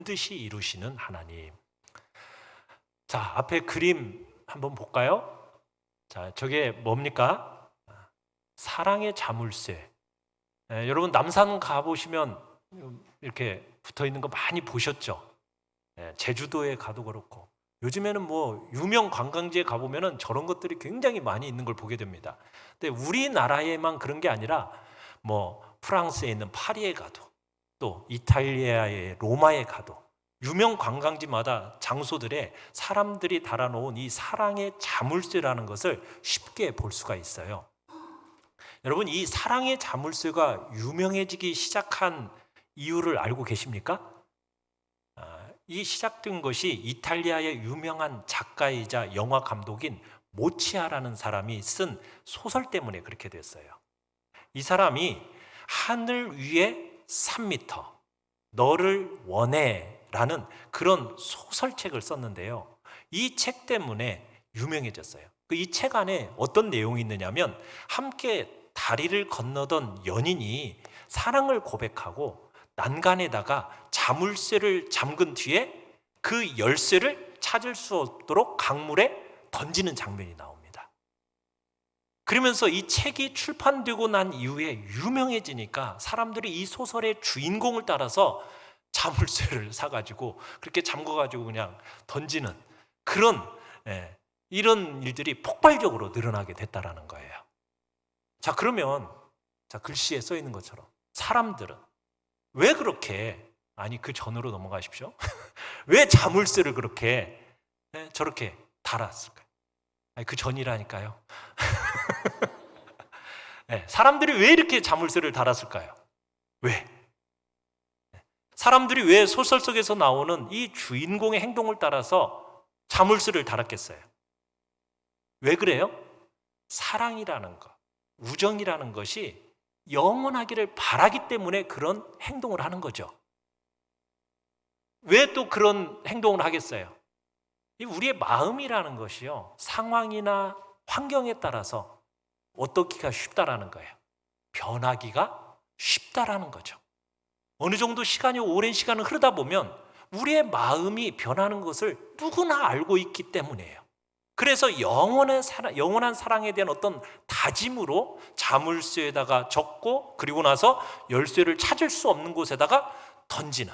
반드시 이루시는 하나님. 자, 앞에 그림 한번 볼까요? 자, 저게 뭡니까? 사랑의 자물쇠. 여러분 남산 가보시면 이렇게 붙어 있는 거 많이 보셨죠? 제주도에 가도 그렇고 요즘에는 뭐 유명 관광지에 가보면은 저런 것들이 굉장히 많이 있는 걸 보게 됩니다. 근데 우리나라에만 그런 게 아니라 뭐 프랑스에 있는 파리에 가도 또 이탈리아의 로마에 가도 유명 관광지마다 장소들에 사람들이 달아놓은 이 사랑의 자물쇠라는 것을 쉽게 볼 수가 있어요. 여러분, 이 사랑의 자물쇠가 유명해지기 시작한 이유를 알고 계십니까? 이 시작된 것이 이탈리아의 유명한 작가이자 영화 감독인 모치아라는 사람이 쓴 소설 때문에 그렇게 됐어요. 이 사람이 하늘 위에 3m, 너를 원해 라는 그런 소설책을 썼는데요. 이 책 때문에 유명해졌어요. 이 책 안에 어떤 내용이 있느냐면 함께 다리를 건너던 연인이 사랑을 고백하고 난간에다가 자물쇠를 잠근 뒤에 그 열쇠를 찾을 수 없도록 강물에 던지는 장면이 나옵니다. 그러면서 이 책이 출판되고 난 이후에 유명해지니까 사람들이 이 소설의 주인공을 따라서 자물쇠를 사가지고 그렇게 잠궈가지고 그냥 던지는 그런 이런 일들이 폭발적으로 늘어나게 됐다라는 거예요. 자, 그러면 글씨에 써 있는 것처럼 사람들은 왜 그렇게, 아니 그 전으로 넘어가십시오. 왜 자물쇠를 그렇게 저렇게 달았을까요? 아니 그 전이라니까요. 사람들이 왜 이렇게 자물쇠를 달았을까요? 왜? 사람들이 왜 소설 속에서 나오는 이 주인공의 행동을 따라서 자물쇠를 달았겠어요? 왜 그래요? 사랑이라는 것, 우정이라는 것이 영원하기를 바라기 때문에 그런 행동을 하는 거죠. 왜 또 그런 행동을 하겠어요? 우리의 마음이라는 것이요, 상황이나 환경에 따라서 어떻기가 쉽다라는 거예요. 변하기가 쉽다라는 거죠. 어느 정도 시간이 오랜 시간을 흐르다 보면 우리의 마음이 변하는 것을 누구나 알고 있기 때문이에요. 그래서 영원한 사랑에 대한 어떤 다짐으로 자물쇠에다가 적고 그리고 나서 열쇠를 찾을 수 없는 곳에다가 던지는,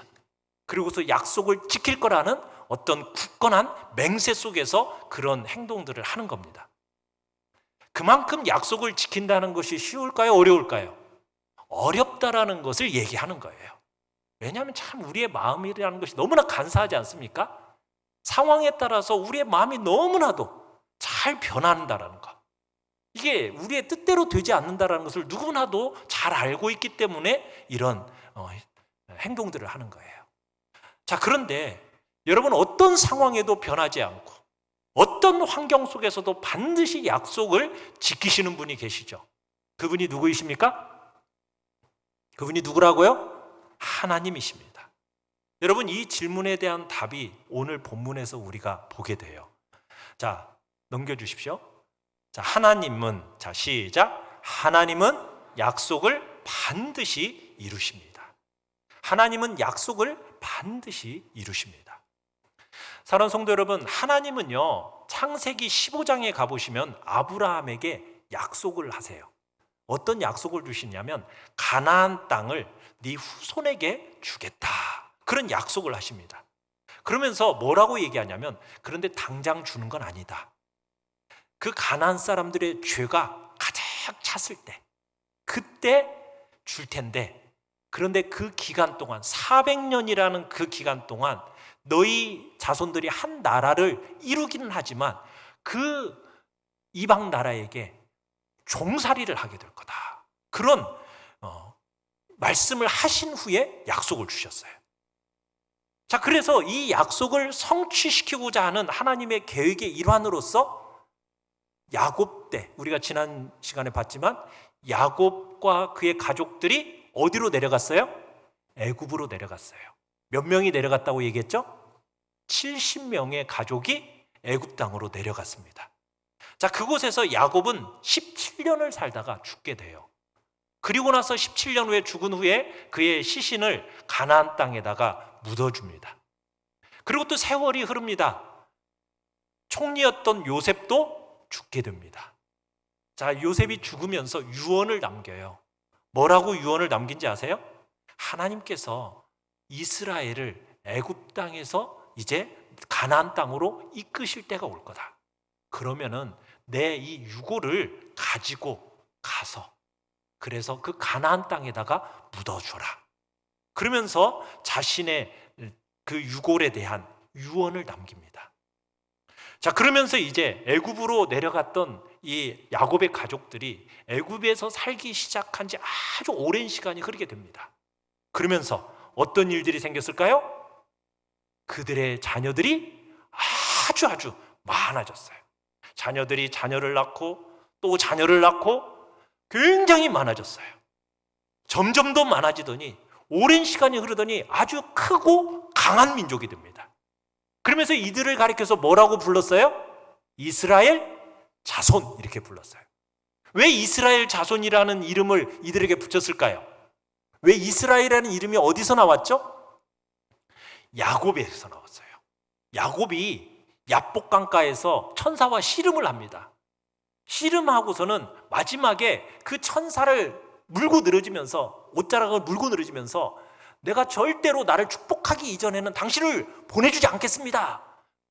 그리고서 약속을 지킬 거라는 어떤 굳건한 맹세 속에서 그런 행동들을 하는 겁니다. 그만큼 약속을 지킨다는 것이 쉬울까요? 어려울까요? 어렵다라는 것을 얘기하는 거예요. 왜냐하면 참 우리의 마음이라는 것이 너무나 간사하지 않습니까? 상황에 따라서 우리의 마음이 너무나도 잘 변한다라는 것, 이게 우리의 뜻대로 되지 않는다라는 것을 누구나도 잘 알고 있기 때문에 이런 행동들을 하는 거예요. 자, 그런데 여러분, 어떤 상황에도 변하지 않고 어떤 환경 속에서도 반드시 약속을 지키시는 분이 계시죠. 그분이 누구이십니까? 그분이 누구라고요? 하나님이십니다. 여러분, 이 질문에 대한 답이 오늘 본문에서 우리가 보게 돼요. 자, 넘겨주십시오. 자, 하나님은, 자, 시작. 하나님은 약속을 반드시 이루십니다. 하나님은 약속을 반드시 이루십니다. 사랑하는 성도 여러분, 하나님은요, 창세기 15장에 가보시면 아브라함에게 약속을 하세요. 어떤 약속을 주시냐면 가나안 땅을 네 후손에게 주겠다, 그런 약속을 하십니다. 그러면서 뭐라고 얘기하냐면, 그런데 당장 주는 건 아니다. 그 가나안 사람들의 죄가 가득 찼을 때 그때 줄 텐데, 그런데 그 기간 동안 400년이라는 그 기간 동안 너희 자손들이 한 나라를 이루기는 하지만 그 이방 나라에게 종살이를 하게 될 거다, 그런 말씀을 하신 후에 약속을 주셨어요. 자, 그래서 이 약속을 성취시키고자 하는 하나님의 계획의 일환으로서 야곱 때, 우리가 지난 시간에 봤지만 야곱과 그의 가족들이 어디로 내려갔어요? 애굽으로 내려갔어요. 몇 명이 내려갔다고 얘기했죠? 70명의 가족이 애굽 땅으로 내려갔습니다. 자, 그곳에서 야곱은 17년을 살다가 죽게 돼요. 그리고 나서 17년 후에 죽은 후에 그의 시신을 가나안 땅에다가 묻어줍니다. 그리고 또 세월이 흐릅니다. 총리였던 요셉도 죽게 됩니다. 자, 요셉이 죽으면서 유언을 남겨요. 뭐라고 유언을 남긴지 아세요? 하나님께서 이스라엘을 애굽 땅에서 이제 가나안 땅으로 이끄실 때가 올 거다. 그러면은 내 이 유골을 가지고 가서 그래서 그 가나안 땅에다가 묻어줘라. 그러면서 자신의 그 유골에 대한 유언을 남깁니다. 자, 그러면서 이제 애굽으로 내려갔던 이 야곱의 가족들이 애굽에서 살기 시작한 지 아주 오랜 시간이 흐르게 됩니다. 그러면서 어떤 일들이 생겼을까요? 그들의 자녀들이 아주 많아졌어요. 자녀들이 자녀를 낳고 또 자녀를 낳고 굉장히 많아졌어요. 점점 더 많아지더니 오랜 시간이 흐르더니 아주 크고 강한 민족이 됩니다. 그러면서 이들을 가리켜서 뭐라고 불렀어요? 이스라엘 자손, 이렇게 불렀어요. 왜 이스라엘 자손이라는 이름을 이들에게 붙였을까요? 왜 이스라엘이라는 이름이 어디서 나왔죠? 야곱에서 나왔어요. 야곱이 야복강가에서 천사와 씨름을 합니다. 씨름하고서는 마지막에 그 천사를 물고 늘어지면서, 옷자락을 물고 늘어지면서 내가 절대로 나를 축복하기 이전에는 당신을 보내주지 않겠습니다.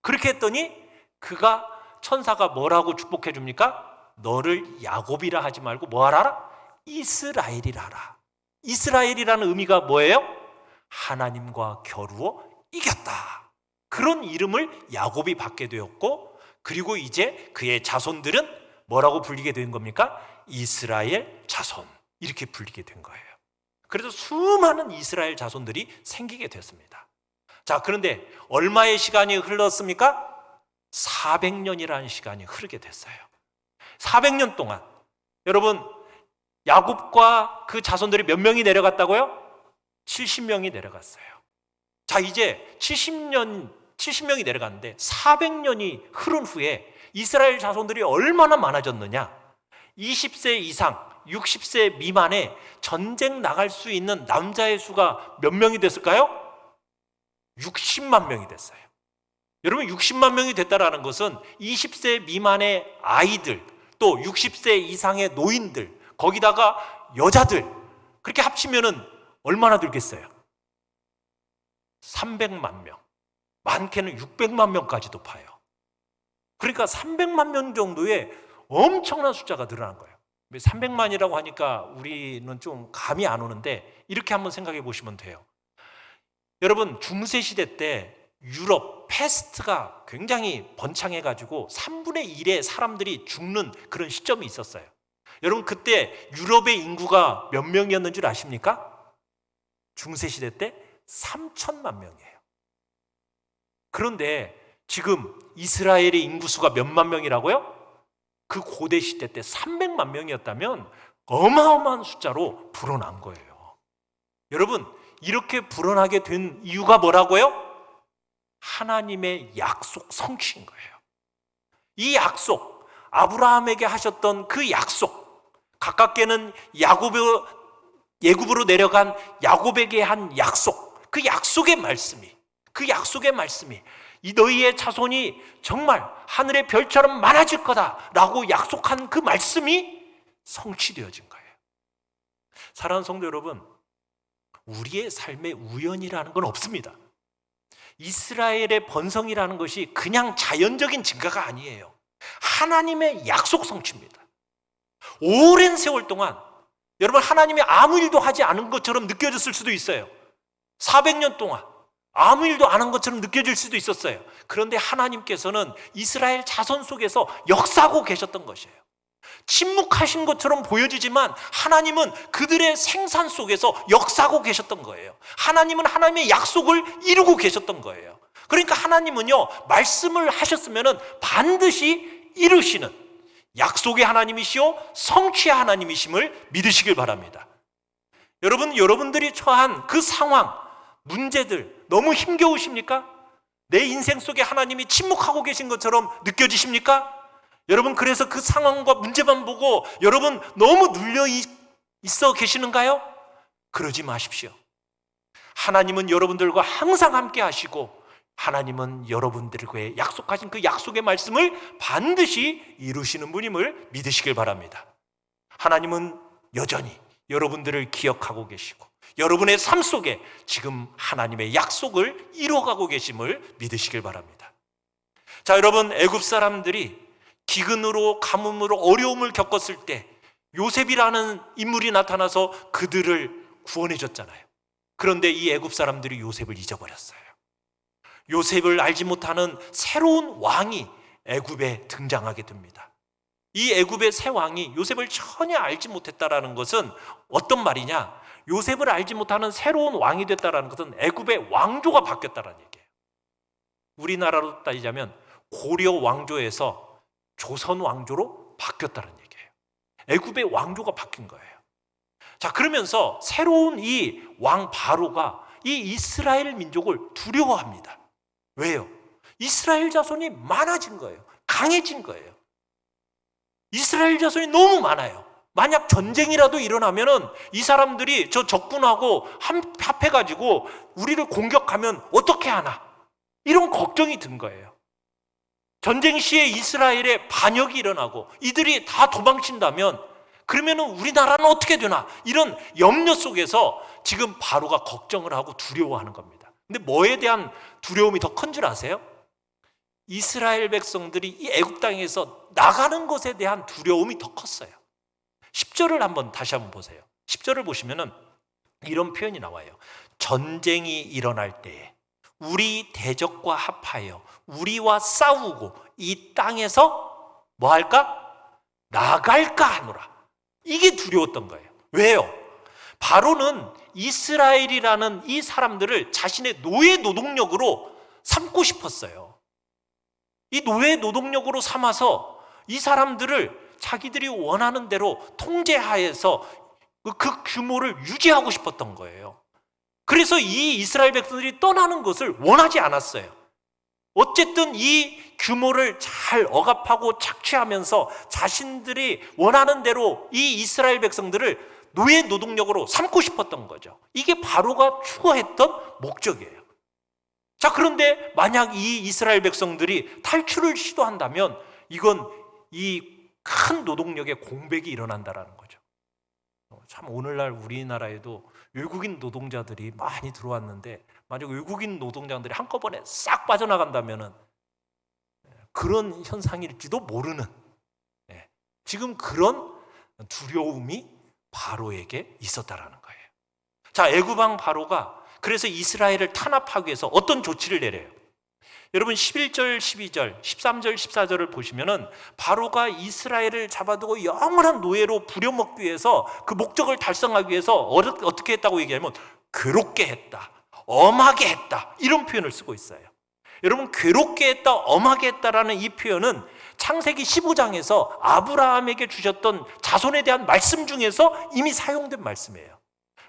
그렇게 했더니 그가, 천사가 뭐라고 축복해 줍니까? 너를 야곱이라 하지 말고 뭐 하라? 이스라엘이라 하라. 이스라엘이라는 의미가 뭐예요? 하나님과 겨루어 이겼다. 그런 이름을 야곱이 받게 되었고, 그리고 이제 그의 자손들은 뭐라고 불리게 된 겁니까? 이스라엘 자손, 이렇게 불리게 된 거예요. 그래서 수많은 이스라엘 자손들이 생기게 됐습니다. 자, 그런데 얼마의 시간이 흘렀습니까? 400년이라는 시간이 흐르게 됐어요. 400년 동안 여러분, 야곱과 그 자손들이 몇 명이 내려갔다고요? 70명이 내려갔어요. 자, 이제 70명이 내려갔는데 400년이 흐른 후에 이스라엘 자손들이 얼마나 많아졌느냐? 20세 이상, 60세 미만에 전쟁 나갈 수 있는 남자의 수가 몇 명이 됐을까요? 60만 명이 됐어요. 여러분, 60만 명이 됐다는 것은 20세 미만의 아이들, 또 60세 이상의 노인들, 거기다가 여자들, 그렇게 합치면은 얼마나 들겠어요? 300만 명, 많게는 600만 명까지도 파요. 그러니까 300만 명 정도의 엄청난 숫자가 늘어난 거예요. 300만이라고 하니까 우리는 좀 감이 안 오는데 이렇게 한번 생각해 보시면 돼요. 여러분, 중세시대 때 유럽 패스트가 굉장히 번창해가지고 3분의 1의 사람들이 죽는 그런 시점이 있었어요. 여러분, 그때 유럽의 인구가 몇 명이었는 줄 아십니까? 중세시대 때 3천만 명이에요. 그런데 지금 이스라엘의 인구수가 몇만 명이라고요? 그 고대 시대 때 300만 명이었다면 어마어마한 숫자로 불어난 거예요. 여러분, 이렇게 불어나게 된 이유가 뭐라고요? 하나님의 약속 성취인 거예요. 이 약속, 아브라함에게 하셨던 그 약속, 가깝게는 애굽으로 내려간 야곱에게 한 약속, 그 약속의 말씀이 이 너희의 자손이 정말 하늘의 별처럼 많아질 거다라고 약속한 그 말씀이 성취되어진 거예요. 사랑하는 성도 여러분, 우리의 삶에 우연이라는 건 없습니다. 이스라엘의 번성이라는 것이 그냥 자연적인 증가가 아니에요. 하나님의 약속 성취입니다. 오랜 세월 동안 여러분, 하나님이 아무 일도 하지 않은 것처럼 느껴졌을 수도 있어요. 400년 동안 아무 일도 안 한 것처럼 느껴질 수도 있었어요. 그런데 하나님께서는 이스라엘 자손 속에서 역사하고 계셨던 것이에요. 침묵하신 것처럼 보여지지만 하나님은 그들의 생산 속에서 역사하고 계셨던 거예요. 하나님은 하나님의 약속을 이루고 계셨던 거예요. 그러니까 하나님은요, 말씀을 하셨으면 반드시 이루시는 약속의 하나님이시오 성취의 하나님이심을 믿으시길 바랍니다. 여러분들이 처한 그 상황, 문제들 너무 힘겨우십니까? 내 인생 속에 하나님이 침묵하고 계신 것처럼 느껴지십니까? 여러분, 그래서 그 상황과 문제만 보고 여러분 너무 눌려 있어 계시는가요? 그러지 마십시오. 하나님은 여러분들과 항상 함께 하시고 하나님은 여러분들에게 약속하신 그 약속의 말씀을 반드시 이루시는 분임을 믿으시길 바랍니다. 하나님은 여전히 여러분들을 기억하고 계시고 여러분의 삶 속에 지금 하나님의 약속을 이루어가고 계심을 믿으시길 바랍니다. 자, 여러분, 애굽 사람들이 기근으로 가뭄으로 어려움을 겪었을 때 요셉이라는 인물이 나타나서 그들을 구원해 줬잖아요. 그런데 이 애굽 사람들이 요셉을 잊어버렸어요. 요셉을 알지 못하는 새로운 왕이 애굽에 등장하게 됩니다. 이 애굽의 새 왕이 요셉을 전혀 알지 못했다라는 것은 어떤 말이냐? 요셉을 알지 못하는 새로운 왕이 됐다라는 것은 애굽의 왕조가 바뀌었다는 얘기예요. 우리나라로 따지자면 고려 왕조에서 조선 왕조로 바뀌었다는 얘기예요. 애굽의 왕조가 바뀐 거예요. 자, 그러면서 새로운 이 왕 바로가 이 이스라엘 민족을 두려워합니다. 왜요? 이스라엘 자손이 많아진 거예요. 강해진 거예요. 이스라엘 자손이 너무 많아요. 만약 전쟁이라도 일어나면은 이 사람들이 저 적군하고 합해가지고 우리를 공격하면 어떻게 하나? 이런 걱정이 든 거예요. 전쟁 시에 이스라엘에 반역이 일어나고 이들이 다 도망친다면 그러면은 우리나라는 어떻게 되나? 이런 염려 속에서 지금 바로가 걱정을 하고 두려워하는 겁니다. 근데 뭐에 대한 두려움이 더 큰 줄 아세요? 이스라엘 백성들이 이 애굽 땅에서 나가는 것에 대한 두려움이 더 컸어요. 10절을 다시 한번 보세요. 10절을 보시면은 이런 표현이 나와요. 전쟁이 일어날 때에 우리 대적과 합하여 우리와 싸우고 이 땅에서 뭐 할까? 나갈까 하노라. 이게 두려웠던 거예요. 왜요? 바로는 이스라엘이라는 이 사람들을 자신의 노예 노동력으로 삼고 싶었어요. 이 노예 노동력으로 삼아서 이 사람들을 자기들이 원하는 대로 통제하에서 그 규모를 유지하고 싶었던 거예요. 그래서 이 이스라엘 백성들이 떠나는 것을 원하지 않았어요. 어쨌든 이 규모를 잘 억압하고 착취하면서 자신들이 원하는 대로 이 이스라엘 백성들을 노예 노동력으로 삼고 싶었던 거죠. 이게 바로가 추구했던 목적이에요. 자, 그런데 만약 이 이스라엘 백성들이 탈출을 시도한다면 이건 이 큰 노동력의 공백이 일어난다라는 거죠. 참 오늘날 우리나라에도 외국인 노동자들이 많이 들어왔는데 만약 외국인 노동자들이 한꺼번에 싹 빠져나간다면 그런 현상일지도 모르는 지금 그런 두려움이 바로에게 있었다라는 거예요. 자, 애굽 왕 바로가 그래서 이스라엘을 탄압하기 위해서 어떤 조치를 내려요? 여러분 11절, 12절, 13절, 14절을 보시면은 바로가 이스라엘을 잡아두고 영원한 노예로 부려먹기 위해서 그 목적을 달성하기 위해서 어떻게 했다고 얘기하면 괴롭게 했다, 엄하게 했다 이런 표현을 쓰고 있어요. 여러분 괴롭게 했다, 엄하게 했다라는 이 표현은 창세기 15장에서 아브라함에게 주셨던 자손에 대한 말씀 중에서 이미 사용된 말씀이에요.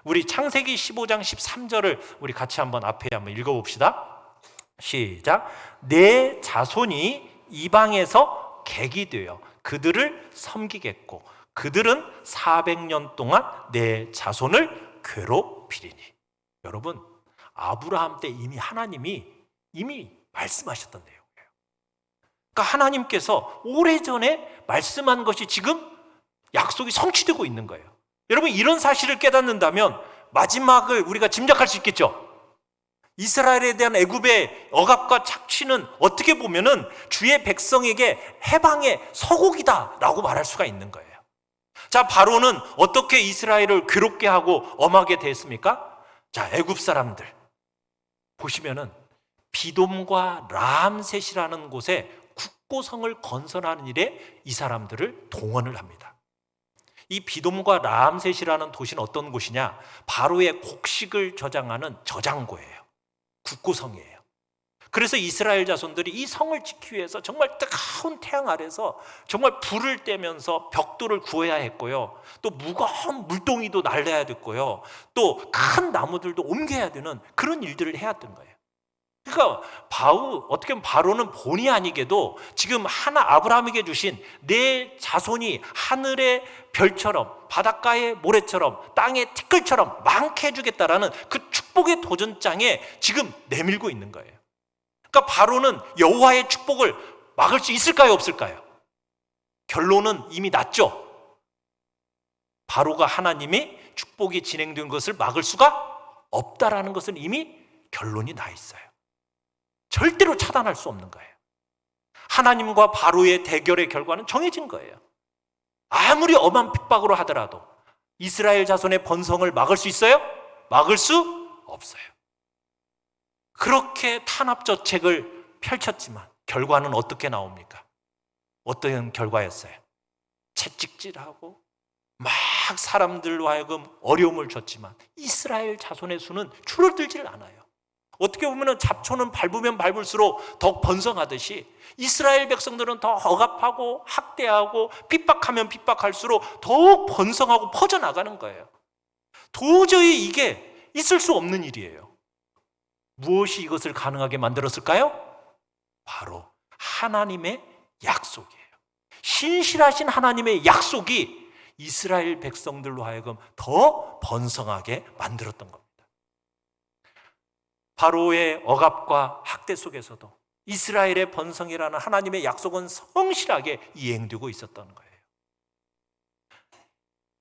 우리 창세기 15장 13절을 우리 같이 앞에 한번 읽어봅시다. 시작. 내 자손이 이방에서 객이 되어 그들을 섬기겠고 그들은 400년 동안 내 자손을 괴롭히리니. 여러분 아브라함 때 이미 하나님이 말씀하셨던 내용이에요. 그러니까 하나님께서 오래전에 말씀한 것이 지금 약속이 성취되고 있는 거예요. 여러분 이런 사실을 깨닫는다면 마지막을 우리가 짐작할 수 있겠죠. 이스라엘에 대한 애굽의 억압과 착취는 어떻게 보면은 주의 백성에게 해방의 서곡이다라고 말할 수가 있는 거예요. 자, 바로는 어떻게 이스라엘을 괴롭게 하고 엄하게 대했습니까? 자, 애굽 사람들 보시면은 비돔과 라암셋이라는 곳에 국고성을 건설하는 일에 이 사람들을 동원을 합니다. 이 비돔과 라암셋이라는 도시는 어떤 곳이냐? 바로의 곡식을 저장하는 저장고예요. 국고성이에요. 그래서 이스라엘 자손들이 이 성을 지키기 위해서 정말 뜨거운 태양 아래서 정말 불을 떼면서 벽돌을 구해야 했고요. 또 무거운 물동이도 날려야 됐고요. 또 큰 나무들도 옮겨야 되는 그런 일들을 해야 했던 거예요. 그러니까 어떻게 보면 바로는 본의 아니게도 지금 아브라함에게 주신 내 자손이 하늘의 별처럼 바닷가의 모래처럼 땅의 티끌처럼 많게 해주겠다라는 그 축복의 도전장에 지금 내밀고 있는 거예요. 그러니까 바로는 여호와의 축복을 막을 수 있을까요, 없을까요? 결론은 이미 났죠. 바로가 하나님의 축복이 진행된 것을 막을 수가 없다라는 것은 이미 결론이 나 있어요. 절대로 차단할 수 없는 거예요. 하나님과 바로의 대결의 결과는 정해진 거예요. 아무리 엄한 핍박으로 하더라도 이스라엘 자손의 번성을 막을 수 있어요? 막을 수 없어요. 그렇게 탄압저책을 펼쳤지만 결과는 어떻게 나옵니까? 어떤 결과였어요? 채찍질하고 막 사람들로 하여금 어려움을 줬지만 이스라엘 자손의 수는 줄어들질 않아요. 어떻게 보면 잡초는 밟으면 밟을수록 더 번성하듯이 이스라엘 백성들은 더 억압하고 학대하고 핍박하면 핍박할수록 더욱 번성하고 퍼져나가는 거예요. 도저히 이게 있을 수 없는 일이에요. 무엇이 이것을 가능하게 만들었을까요? 바로 하나님의 약속이에요. 신실하신 하나님의 약속이 이스라엘 백성들로 하여금 더 번성하게 만들었던 겁니다. 바로의 억압과 학대 속에서도 이스라엘의 번성이라는 하나님의 약속은 성실하게 이행되고 있었던 거예요.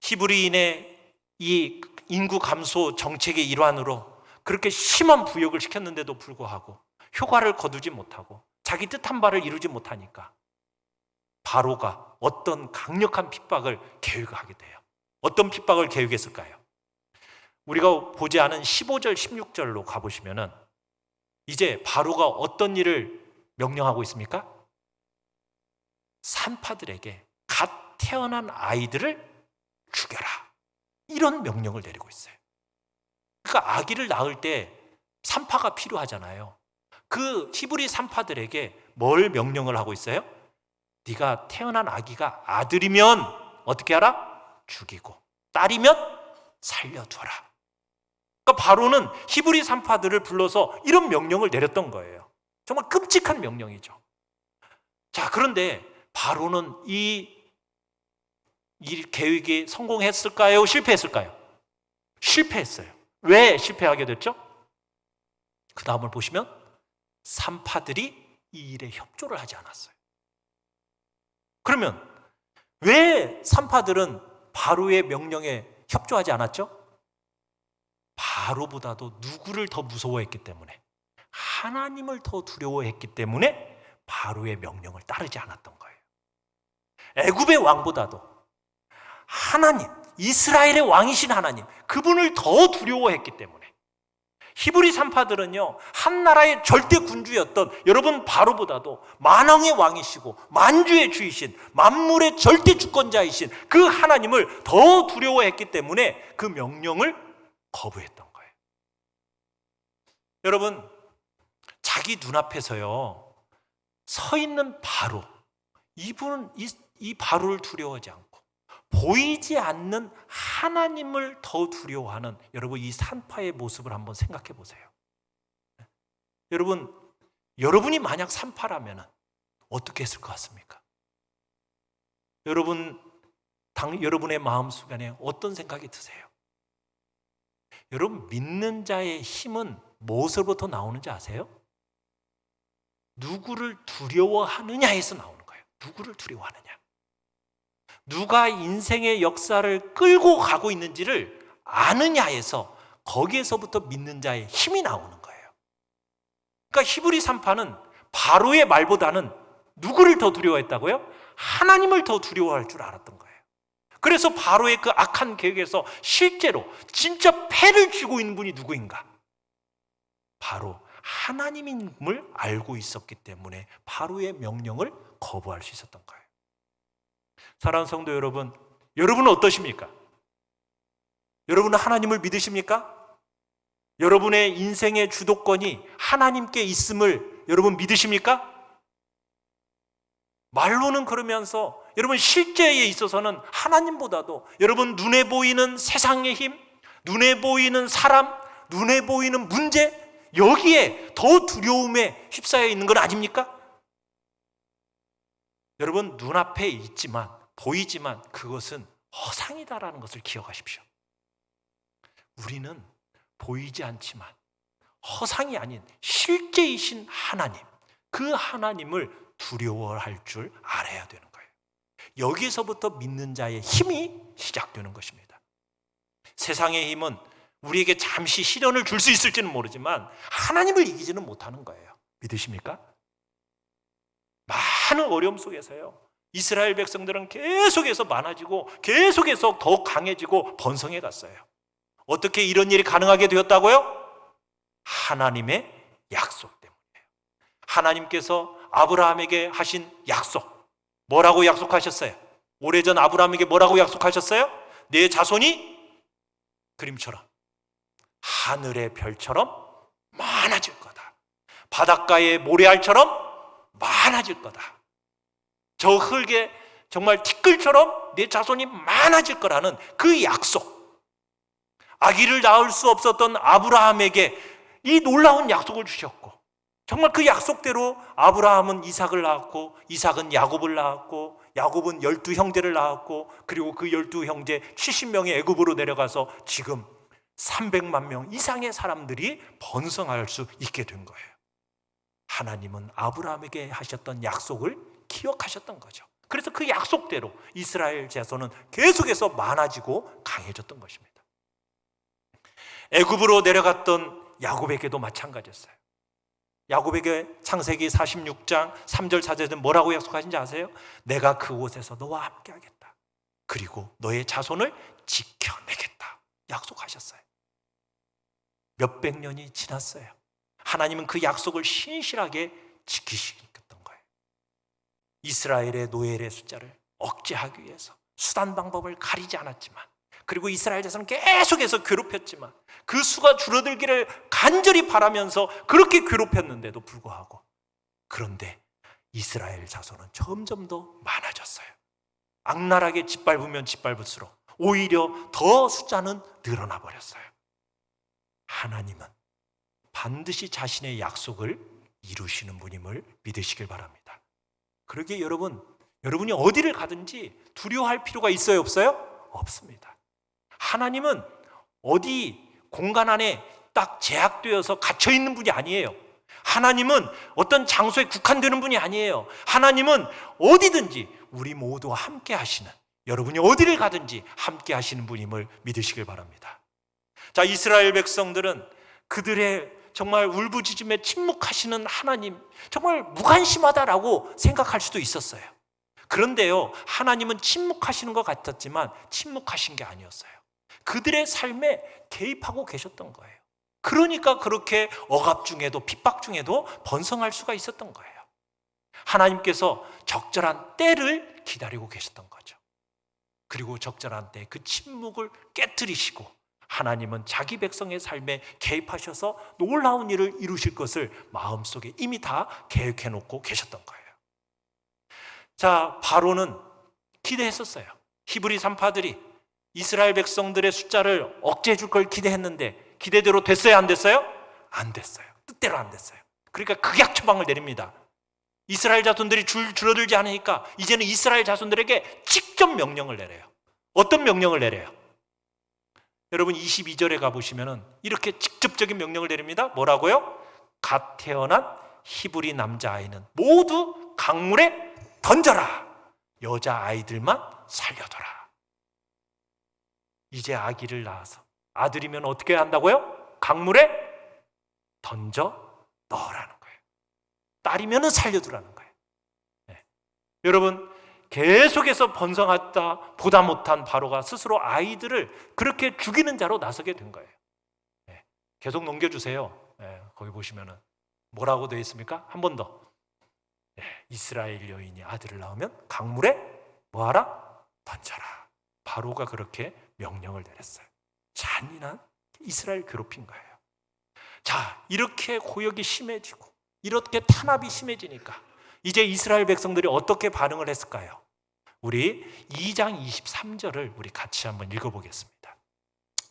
히브리인의 이 인구 감소 정책의 일환으로 그렇게 심한 부역을 시켰는데도 불구하고 효과를 거두지 못하고 자기 뜻한 바를 이루지 못하니까 바로가 어떤 강력한 핍박을 계획하게 돼요. 어떤 핍박을 계획했을까요? 우리가 보지 않은 15절, 16절로 가보시면은 이제 바로가 어떤 일을 명령하고 있습니까? 산파들에게 갓 태어난 아이들을 죽여라. 이런 명령을 내리고 있어요. 그러니까 아기를 낳을 때 산파가 필요하잖아요. 그 히브리 산파들에게 뭘 명령을 하고 있어요? 네가 태어난 아기가 아들이면 어떻게 하라? 죽이고 딸이면 살려둬라. 그러니까 바로는 히브리 산파들을 불러서 이런 명령을 내렸던 거예요. 정말 끔찍한 명령이죠. 자, 그런데 바로는 이 계획이 성공했을까요? 실패했을까요? 실패했어요. 왜 실패하게 됐죠? 그 다음을 보시면 산파들이 이 일에 협조를 하지 않았어요. 그러면 왜 산파들은 바로의 명령에 협조하지 않았죠? 바로보다도 누구를 더 무서워했기 때문에, 하나님을 더 두려워했기 때문에 바로의 명령을 따르지 않았던 거예요. 애굽의 왕보다도 하나님, 이스라엘의 왕이신 하나님, 그분을 더 두려워했기 때문에 히브리 산파들은요, 한 나라의 절대 군주였던 여러분 바로보다도 만왕의 왕이시고 만주의 주이신 만물의 절대 주권자이신 그 하나님을 더 두려워했기 때문에 그 명령을 거부했던 거예요. 여러분, 자기 눈앞에서요 서 있는 바로, 이분은 이 바로를 두려워하지 않고 보이지 않는 하나님을 더 두려워하는 여러분 이 산파의 모습을 한번 생각해 보세요. 여러분이 만약 산파라면 어떻게 했을 것 같습니까? 여러분의 마음속에 어떤 생각이 드세요? 여러분, 믿는 자의 힘은 무엇으로부터 나오는지 아세요? 누구를 두려워하느냐에서 나오는 거예요. 누구를 두려워하느냐. 누가 인생의 역사를 끌고 가고 있는지를 아느냐에서, 거기에서부터 믿는 자의 힘이 나오는 거예요. 그러니까 히브리 산파는 바로의 말보다는 누구를 더 두려워했다고요? 하나님을 더 두려워할 줄 알았던 거예요. 그래서 바로의 그 악한 계획에서 실제로 진짜 패를 쥐고 있는 분이 누구인가? 바로 하나님임을 알고 있었기 때문에 바로의 명령을 거부할 수 있었던 거예요. 사랑하는 성도 여러분, 여러분은 어떠십니까? 여러분은 하나님을 믿으십니까? 여러분의 인생의 주도권이 하나님께 있음을 여러분 믿으십니까? 말로는 그러면서 여러분 실제에 있어서는 하나님보다도 여러분 눈에 보이는 세상의 힘, 눈에 보이는 사람, 눈에 보이는 문제, 여기에 더 두려움에 휩싸여 있는 건 아닙니까? 여러분, 눈앞에 있지만, 보이지만 그것은 허상이다라는 것을 기억하십시오. 우리는 보이지 않지만 허상이 아닌 실제이신 하나님, 그 하나님을 두려워할 줄 알아야 되는 거예요. 여기서부터 믿는 자의 힘이 시작되는 것입니다. 세상의 힘은 우리에게 잠시 시련을 줄 수 있을지는 모르지만 하나님을 이기지는 못하는 거예요. 믿으십니까? 많은 어려움 속에서요, 이스라엘 백성들은 계속해서 많아지고 계속해서 더 강해지고 번성해 갔어요. 어떻게 이런 일이 가능하게 되었다고요? 하나님의 약속 때문이에요. 하나님께서 아브라함에게 하신 약속, 뭐라고 약속하셨어요? 오래전 아브라함에게 뭐라고 약속하셨어요? 내 자손이 그림처럼 하늘의 별처럼 많아질 거다. 바닷가의 모래알처럼 많아질 거다. 저 흙에 정말 티끌처럼 내 자손이 많아질 거라는 그 약속. 아기를 낳을 수 없었던 아브라함에게 이 놀라운 약속을 주셨고, 정말 그 약속대로 아브라함은 이삭을 낳았고, 이삭은 야곱을 낳았고, 야곱은 12형제를 낳았고, 그리고 그 12형제 70명이 애굽으로 내려가서 지금 300만 명 이상의 사람들이 번성할 수 있게 된 거예요. 하나님은 아브라함에게 하셨던 약속을 기억하셨던 거죠. 그래서 그 약속대로 이스라엘 자손은 계속해서 많아지고 강해졌던 것입니다. 애굽으로 내려갔던 야곱에게도 마찬가지였어요. 야곱에게 창세기 46장 3절 4절은 뭐라고 약속하신지 아세요? 내가 그곳에서 너와 함께 하겠다. 그리고 너의 자손을 지켜내겠다. 약속하셨어요. 몇백 년이 지났어요. 하나님은 그 약속을 신실하게 지키셨던 거예요. 이스라엘의 노예의 숫자를 억제하기 위해서 수단 방법을 가리지 않았지만, 그리고 이스라엘 자손은 계속해서 괴롭혔지만, 그 수가 줄어들기를 간절히 바라면서 그렇게 괴롭혔는데도 불구하고, 그런데 이스라엘 자손은 점점 더 많아졌어요. 악랄하게 짓밟으면 짓밟을수록 오히려 더 숫자는 늘어나 버렸어요. 하나님은 반드시 자신의 약속을 이루시는 분임을 믿으시길 바랍니다. 그러기에 여러분이 어디를 가든지 두려워할 필요가 있어요, 없어요? 없습니다. 하나님은 어디 공간 안에 딱 제약되어서 갇혀 있는 분이 아니에요. 하나님은 어떤 장소에 국한되는 분이 아니에요. 하나님은 어디든지 우리 모두와 함께 하시는, 여러분이 어디를 가든지 함께 하시는 분임을 믿으시길 바랍니다. 자, 이스라엘 백성들은 그들의 정말 울부짖음에 침묵하시는 하나님, 정말 무관심하다라고 생각할 수도 있었어요. 그런데요, 하나님은 침묵하시는 것 같았지만 침묵하신 게 아니었어요. 그들의 삶에 개입하고 계셨던 거예요. 그러니까 그렇게 억압 중에도 핍박 중에도 번성할 수가 있었던 거예요. 하나님께서 적절한 때를 기다리고 계셨던 거죠. 그리고 적절한 때 그 침묵을 깨트리시고 하나님은 자기 백성의 삶에 개입하셔서 놀라운 일을 이루실 것을 마음속에 이미 다 계획해 놓고 계셨던 거예요. 자, 바로는 기대했었어요. 히브리 산파들이 이스라엘 백성들의 숫자를 억제해 줄 걸 기대했는데 기대대로 됐어요, 안 됐어요? 안 됐어요. 뜻대로 안 됐어요. 그러니까 극약 처방을 내립니다. 이스라엘 자손들이 줄어들지 않으니까 이제는 이스라엘 자손들에게 직접 명령을 내려요. 어떤 명령을 내려요? 여러분 22절에 가보시면 이렇게 직접적인 명령을 내립니다. 뭐라고요? 갓 태어난 히브리 남자아이는 모두 강물에 던져라. 여자아이들만 살려둬라. 이제 아기를 낳아서 아들이면 어떻게 한다고요? 강물에 던져 넣으라는 거예요. 딸이면 살려두라는 거예요. 네. 여러분, 계속해서 번성하다 보다 못한 바로가 스스로 아이들을 그렇게 죽이는 자로 나서게 된 거예요. 네. 계속 넘겨주세요. 네. 거기 보시면은 뭐라고 되어 있습니까? 한 번 더. 네. 이스라엘 여인이 아들을 낳으면 강물에 뭐하라? 던져라. 바로가 그렇게 명령을 내렸어요. 잔인한 이스라엘 괴롭힌 거예요. 자, 이렇게 고역이 심해지고 이렇게 탄압이 심해지니까 이제 이스라엘 백성들이 어떻게 반응을 했을까요? 우리 2장 23절을 우리 같이 한번 읽어보겠습니다.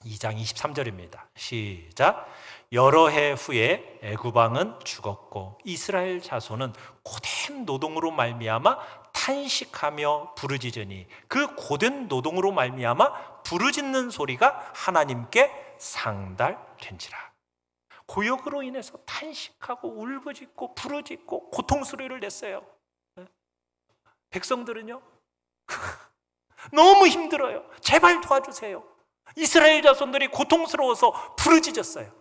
2장 23절입니다. 시작. 여러 해 후에 애굽 왕은 죽었고 이스라엘 자손은 고된 노동으로 말미암아 탄식하며 부르짖으니 그 고된 노동으로 말미암아 부르짖는 소리가 하나님께 상달된지라. 고역으로 인해서 탄식하고 울부짖고 부르짖고 고통 소리를 냈어요. 백성들은요 너무 힘들어요. 제발 도와주세요. 이스라엘 자손들이 고통스러워서 부르짖었어요.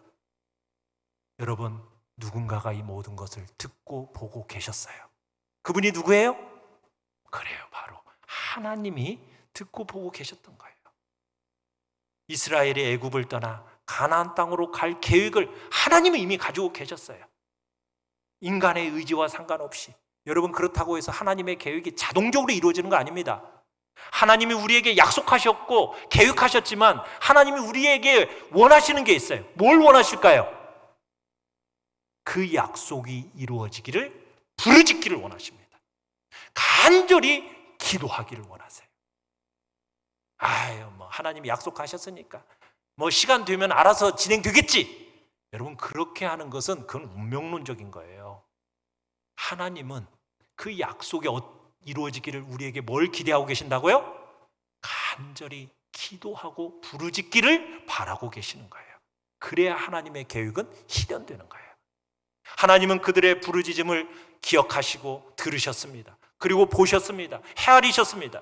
여러분, 누군가가 이 모든 것을 듣고 보고 계셨어요. 그분이 누구예요? 그래요, 바로 하나님이 듣고 보고 계셨던 거예요. 이스라엘이 애굽을 떠나 가나안 땅으로 갈 계획을 하나님은 이미 가지고 계셨어요. 인간의 의지와 상관없이. 여러분, 그렇다고 해서 하나님의 계획이 자동적으로 이루어지는 거 아닙니다. 하나님이 우리에게 약속하셨고 계획하셨지만 하나님이 우리에게 원하시는 게 있어요. 뭘 원하실까요? 그 약속이 이루어지기를, 부르짖기를 원하십니다. 간절히 기도하기를 원하세요. 하나님이 약속하셨으니까 시간 되면 알아서 진행되겠지. 여러분, 그렇게 하는 것은 그건 운명론적인 거예요. 하나님은 그 약속이 이루어지기를 우리에게 뭘 기대하고 계신다고요? 간절히 기도하고 부르짖기를 바라고 계시는 거예요. 그래야 하나님의 계획은 실현되는 거예요. 하나님은 그들의 부르짖음을 기억하시고 들으셨습니다. 그리고 보셨습니다. 헤아리셨습니다.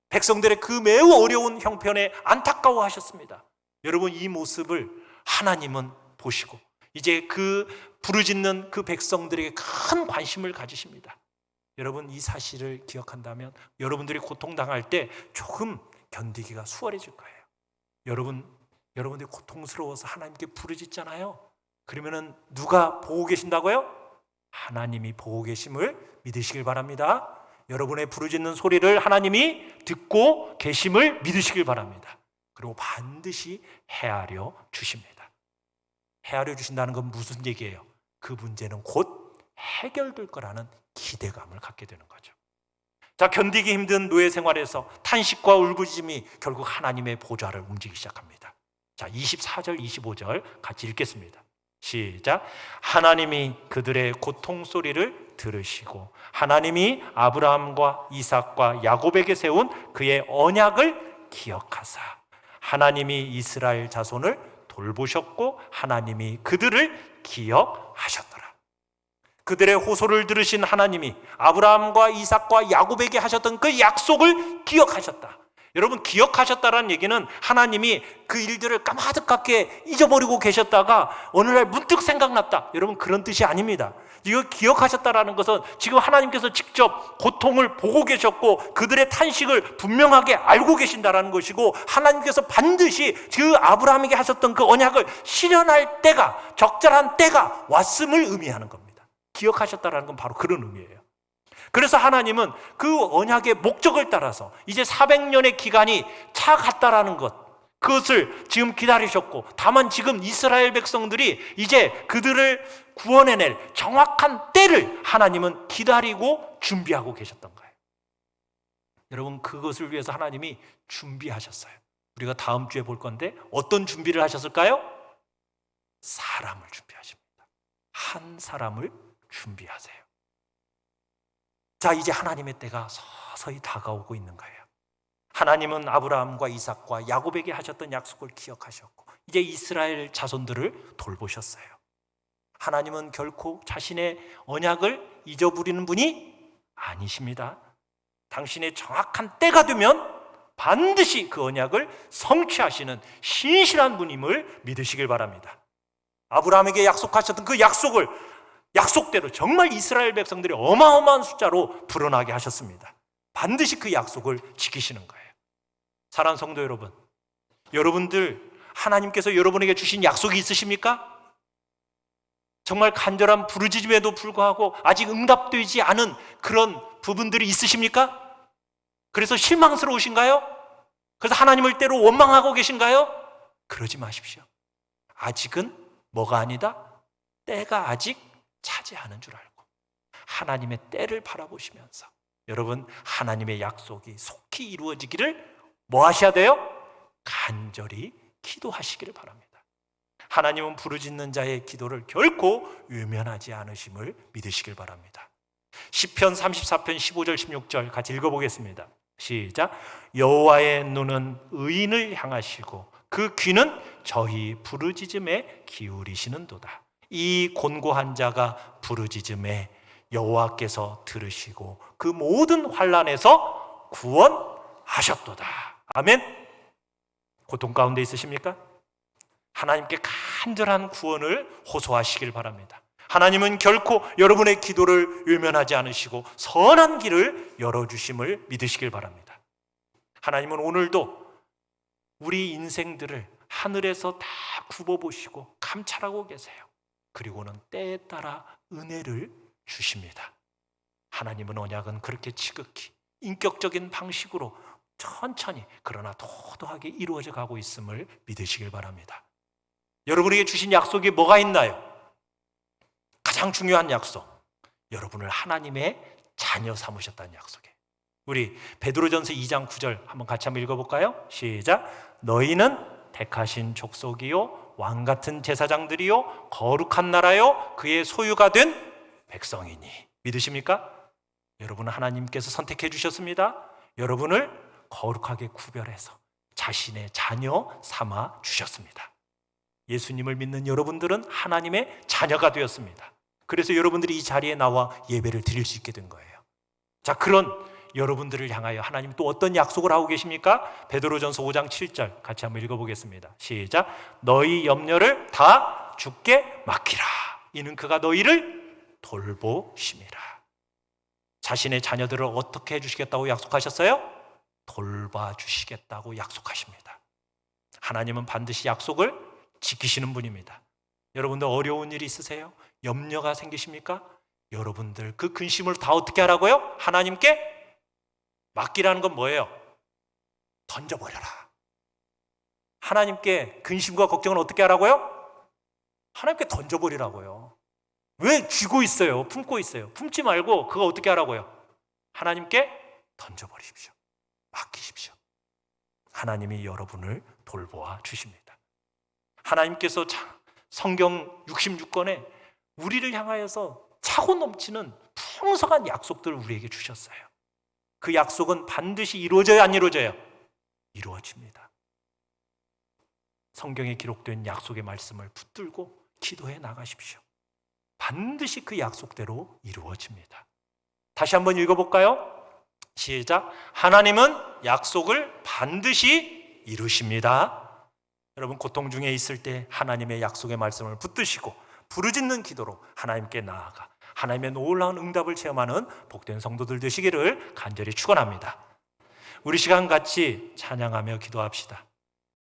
백성들의 그 매우 어려운 형편에 안타까워하셨습니다. 여러분, 이 모습을 하나님은 보시고 이제 그 부르짖는 그 백성들에게 큰 관심을 가지십니다. 여러분, 이 사실을 기억한다면 여러분들이 고통당할 때 조금 견디기가 수월해질 거예요. 여러분들이 고통스러워서 하나님께 부르짖잖아요. 그러면은 누가 보고 계신다고요? 하나님이 보고 계심을 믿으시길 바랍니다. 여러분의 부르짖는 소리를 하나님이 듣고 계심을 믿으시길 바랍니다. 그리고 반드시 헤아려 주십니다. 헤아려 주신다는 건 무슨 얘기예요? 그 문제는 곧 해결될 거라는 기대감을 갖게 되는 거죠. 자, 견디기 힘든 노예 생활에서 탄식과 울부짖음이 결국 하나님의 보좌를 움직이기 시작합니다. 자, 24절 25절 같이 읽겠습니다. 시작. 하나님이 그들의 고통 소리를 들으시고 하나님이 아브라함과 이삭과 야곱에게 세운 그의 언약을 기억하사 하나님이 이스라엘 자손을 돌보셨고 하나님이 그들을 기억하셨더라. 그들의 호소를 들으신 하나님이 아브라함과 이삭과 야곱에게 하셨던 그 약속을 기억하셨다. 여러분, 기억하셨다라는 얘기는 하나님이 그 일들을 까마득하게 잊어버리고 계셨다가 어느 날 문득 생각났다. 여러분, 그런 뜻이 아닙니다. 이거 기억하셨다라는 것은 지금 하나님께서 직접 고통을 보고 계셨고 그들의 탄식을 분명하게 알고 계신다라는 것이고 하나님께서 반드시 그 아브라함에게 하셨던 그 언약을 실현할 때가, 적절한 때가 왔음을 의미하는 겁니다. 기억하셨다라는 건 바로 그런 의미예요. 그래서 하나님은 그 언약의 목적을 따라서 이제 400년의 기간이 차갔다라는 것, 그것을 지금 기다리셨고 다만 지금 이스라엘 백성들이 이제 그들을 구원해낼 정확한 때를 하나님은 기다리고 준비하고 계셨던 거예요. 여러분, 그것을 위해서 하나님이 준비하셨어요. 우리가 다음 주에 볼 건데 어떤 준비를 하셨을까요? 사람을 준비하십니다. 한 사람을 준비하세요. 자, 이제 하나님의 때가 서서히 다가오고 있는 거예요. 하나님은 아브라함과 이삭과 야곱에게 하셨던 약속을 기억하셨고 이제 이스라엘 자손들을 돌보셨어요. 하나님은 결코 자신의 언약을 잊어버리는 분이 아니십니다. 당신의 정확한 때가 되면 반드시 그 언약을 성취하시는 신실한 분임을 믿으시길 바랍니다. 아브라함에게 약속하셨던 그 약속을 약속대로 정말 이스라엘 백성들이 어마어마한 숫자로 불어나게 하셨습니다. 반드시 그 약속을 지키시는 거예요. 사랑하는 성도 여러분, 여러분들 하나님께서 여러분에게 주신 약속이 있으십니까? 정말 간절한 부르짖음에도 불구하고 아직 응답되지 않은 그런 부분들이 있으십니까? 그래서 실망스러우신가요? 그래서 하나님을 때로 원망하고 계신가요? 그러지 마십시오. 아직은 뭐가 아니다? 때가 아직 차지 않은 줄 알고 하나님의 때를 바라보시면서 여러분, 하나님의 약속이 속히 이루어지기를 뭐 하셔야 돼요? 간절히 기도하시기를 바랍니다. 하나님은 부르짖는 자의 기도를 결코 외면하지 않으심을 믿으시길 바랍니다. 시편 34편 15절 16절 같이 읽어보겠습니다. 시작. 여호와의 눈은 의인을 향하시고 그 귀는 저희 부르짖음에 기울이시는도다. 이 곤고한 자가 부르짖음에 여호와께서 들으시고 그 모든 환난에서 구원하셨도다. 아멘. 고통 가운데 있으십니까? 하나님께 간절한 구원을 호소하시길 바랍니다. 하나님은 결코 여러분의 기도를 외면하지 않으시고 선한 길을 열어주심을 믿으시길 바랍니다. 하나님은 오늘도 우리 인생들을 하늘에서 다 굽어보시고 감찰하고 계세요. 그리고는 때에 따라 은혜를 주십니다. 하나님은 언약은 그렇게 지극히 인격적인 방식으로 천천히 그러나 도도하게 이루어져 가고 있음을 믿으시길 바랍니다. 여러분에게 주신 약속이 뭐가 있나요? 가장 중요한 약속, 여러분을 하나님의 자녀 삼으셨다는 약속이에요. 우리 베드로전서 2장 9절 한번 같이 한번 읽어볼까요? 시작. 너희는 택하신 족속이요 왕같은 제사장들이요 거룩한 나라요 그의 소유가 된 백성이니. 믿으십니까? 여러분은 하나님께서 선택해 주셨습니다. 여러분을 거룩하게 구별해서 자신의 자녀 삼아 주셨습니다. 예수님을 믿는 여러분들은 하나님의 자녀가 되었습니다. 그래서 여러분들이 이 자리에 나와 예배를 드릴 수 있게 된 거예요. 자, 그런 여러분들을 향하여 하나님 또 어떤 약속을 하고 계십니까? 베드로전서 5장 7절 같이 한번 읽어보겠습니다. 시작. 너희 염려를 다 주께 맡기라. 이는 그가 너희를 돌보심이라. 자신의 자녀들을 어떻게 해주시겠다고 약속하셨어요? 돌봐주시겠다고 약속하십니다. 하나님은 반드시 약속을 지키시는 분입니다. 여러분들 어려운 일이 있으세요? 염려가 생기십니까? 여러분들 그 근심을 다 어떻게 하라고요? 하나님께 맡기라는 건 뭐예요? 던져버려라. 하나님께 근심과 걱정은 어떻게 하라고요? 하나님께 던져버리라고요. 왜 쥐고 있어요? 품고 있어요? 품지 말고 그거 어떻게 하라고요? 하나님께 던져버리십시오. 맡기십시오. 하나님이 여러분을 돌보아 주십니다. 하나님께서 성경 66권에 우리를 향하여서 차고 넘치는 풍성한 약속들을 우리에게 주셨어요. 그 약속은 반드시 이루어져야 안 이루어져요? 이루어집니다. 성경에 기록된 약속의 말씀을 붙들고 기도해 나가십시오. 반드시 그 약속대로 이루어집니다. 다시 한번 읽어볼까요? 시작. 하나님은 약속을 반드시 이루십니다. 여러분 고통 중에 있을 때 하나님의 약속의 말씀을 붙드시고 부르짖는 기도로 하나님께 나아가 하나님의 놀라운 응답을 체험하는 복된 성도들 되시기를 간절히 축원합니다. 우리 시간 같이 찬양하며 기도합시다.